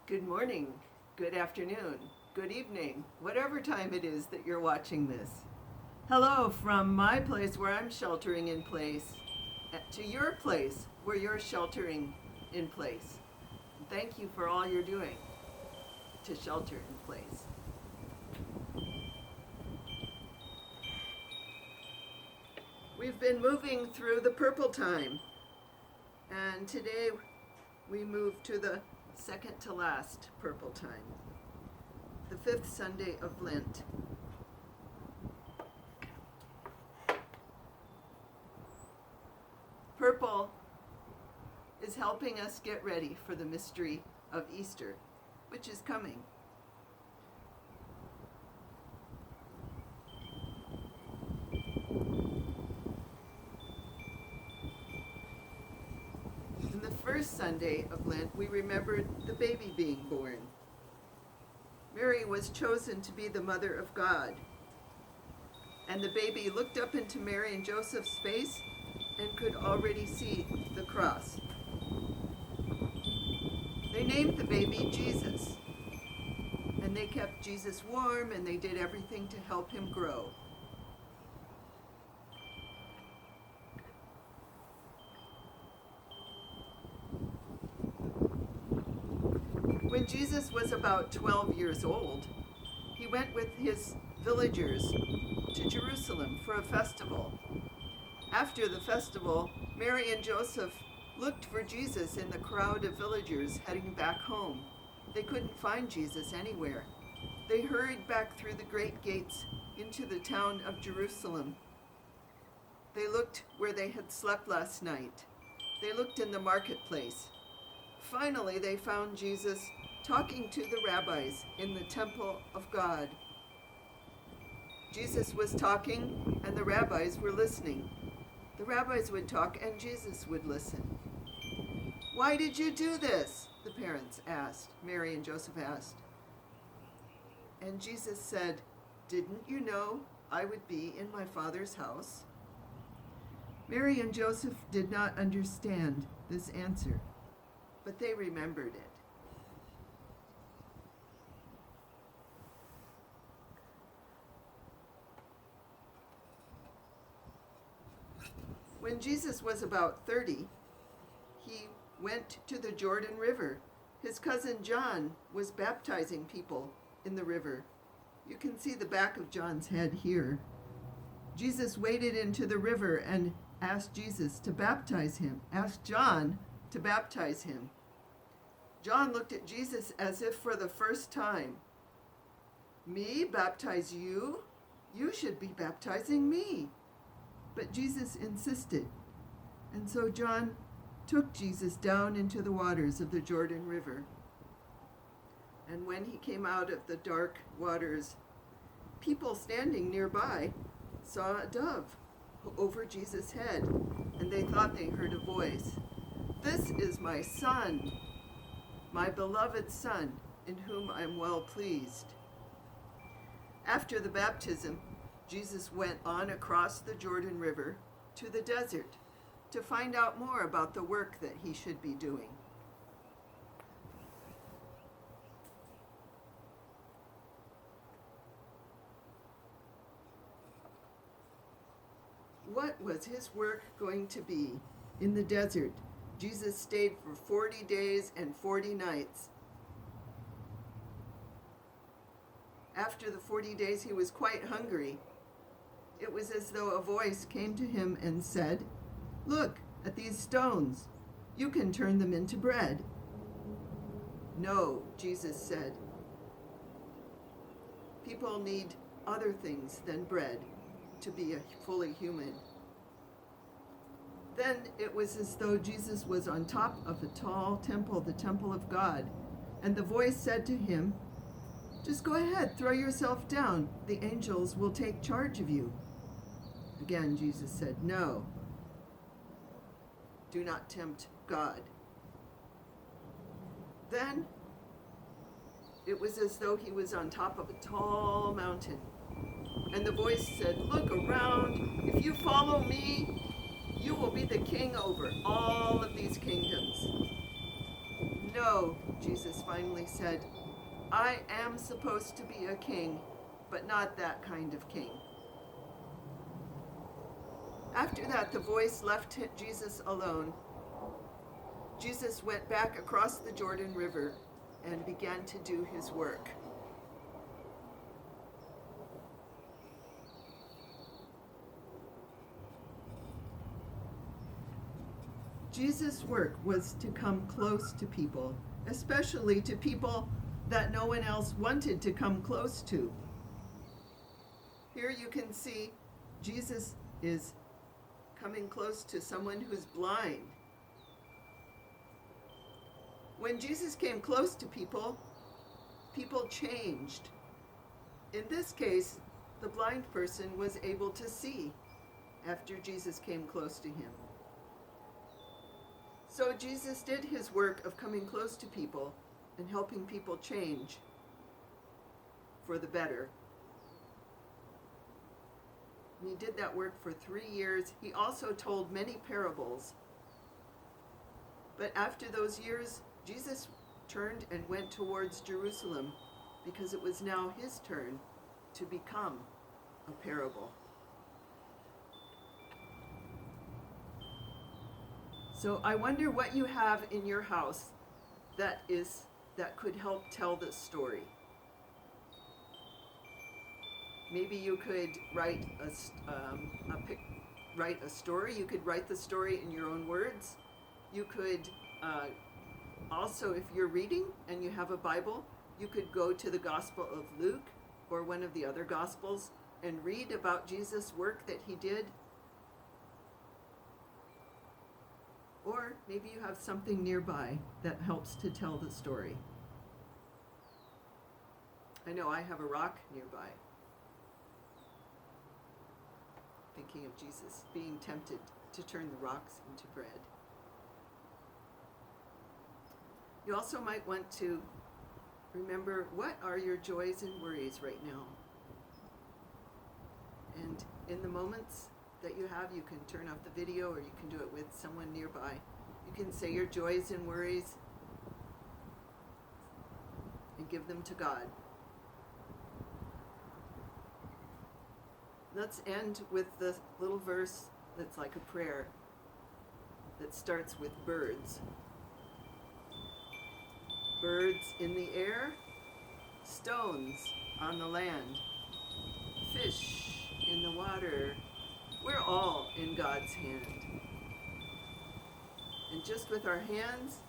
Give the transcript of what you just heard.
Good morning, good afternoon, good evening, whatever time it is that you're watching this. Hello from my place where I'm sheltering in place to your place where you're sheltering in place. Thank you for all you're doing to shelter in place. We've been moving through the purple time, and today we move to the second to last purple time, the fifth Sunday of Lent. Purple is helping us get ready for the mystery of Easter, which is coming. In the first Sunday of Lent, we remembered the baby being born. Mary was chosen to be the mother of God, and the baby looked up into Mary and Joseph's face and could already see the cross. They named the baby Jesus, and they kept Jesus warm, and they did everything to help him grow. When Jesus was about 12 years old, he went with his villagers to Jerusalem for a festival. After the festival, Mary and Joseph looked for Jesus in the crowd of villagers heading back home. They couldn't find Jesus anywhere. They hurried back through the great gates into the town of Jerusalem. They looked where they had slept last night. They looked in the marketplace. Finally, they found Jesus talking to the rabbis in the temple of God. Jesus was talking, and the rabbis were listening. The rabbis would talk, and Jesus would listen. "Why did you do this?" the parents asked, Mary and Joseph asked. And Jesus said, "Didn't you know I would be in my Father's house?" Mary and Joseph did not understand this answer, but they remembered it. When Jesus was about 30, he went to the Jordan River. His cousin John was baptizing people in the river. You can see the back of John's head here. Jesus waded into the river and asked John to baptize him. John looked at Jesus as if for the first time. "Me baptize you? You should be baptizing me." But Jesus insisted, and so John took Jesus down into the waters of the Jordan River. And when he came out of the dark waters, people standing nearby saw a dove over Jesus' head, and they thought they heard a voice. "This is my son, my beloved son, in whom I'm well pleased." After the baptism, Jesus went on across the Jordan River to the desert to find out more about the work that he should be doing. What was his work going to be? In the desert, Jesus stayed for 40 days and 40 nights. After the 40 days, he was quite hungry. It was as though a voice came to him and said, "Look at these stones. You can turn them into bread." "No," Jesus said. "People need other things than bread to be fully human." Then it was as though Jesus was on top of a tall temple, the temple of God, and the voice said to him, "Just go ahead, throw yourself down. The angels will take charge of you." Again, Jesus said, "No, do not tempt God." Then it was as though he was on top of a tall mountain, and the voice said, "Look around. If you follow me, you will be the king over all of these kingdoms." No, Jesus finally said, I am supposed to be a king, but not that kind of king. After that, the voice left Jesus alone. Jesus went back across the Jordan River and began to do his work. Jesus' work was to come close to people, especially to people that no one else wanted to come close to. Here you can see Jesus is coming close to someone who's blind. When Jesus came close to people, people changed. In this case, the blind person was able to see after Jesus came close to him. So Jesus did his work of coming close to people and helping people change for the better. And he did that work for 3 years. He also told many parables. But after those years, Jesus turned and went towards Jerusalem because it was now his turn to become a parable. So I wonder what you have in your house that could help tell this story. Maybe you could write a story. You could write the story in your own words. You could also, if you're reading and you have a Bible, you could go to the Gospel of Luke or one of the other Gospels and read about Jesus' work that he did. Or maybe you have something nearby that helps to tell the story. I know I have a rock nearby. Thinking of Jesus being tempted to turn the rocks into bread. You also might want to remember, what are your joys and worries right now? And in the moments that you have, you can turn off the video or you can do it with someone nearby. You can say your joys and worries and give them to God. Let's end with the little verse that's like a prayer that starts with birds. Birds in the air, stones on the land, fish in the water. We're all in God's hand. And just with our hands